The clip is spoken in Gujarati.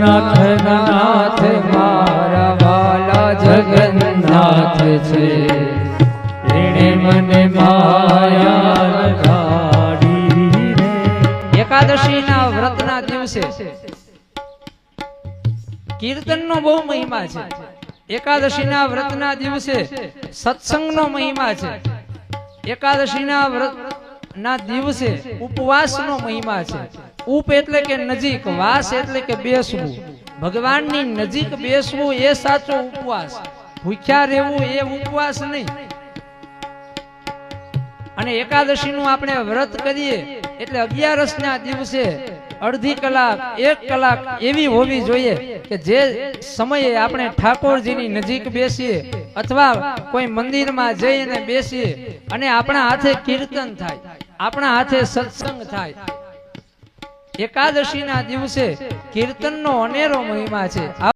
નાથ મારા વાલા જગન્નાથ છે, એણે મને માયા લગાડી રે. એકાદશીના વ્રતના દિવસે કીર્તનનો બહુ મહિમા છે. એકાદશીના વ્રતના દિવસે સત્સંગનો મહિમા છે. એકાદશીના વ્રતના દિવસે ઉપવાસનો મહિમા છે. ઉપ એટલે કે નજીક, વાસ એટલે કે બેસવું. ભગવાનની નજીક બેસવું એ સાચો ઉપવાસ. ભૂખ્યા રહેવું એ ઉપવાસ નહીં. અને એકાદશીનું આપણે વ્રત કરીએ એટલે 11ના દિવસે અડધી કલાક 1 કલાક એવી હોવી જોઈએ કે જે સમયે આપણે ઠાકોરજીની નજીક બેસીએ અથવા કોઈ મંદિરમાં જઈને બેસીએ અને આપણા હાથે કીર્તન થાય, આપણા હાથે સત્સંગ થાય. એકાદશીના દિવસે કીર્તનનો અનેરો મહિમા છે.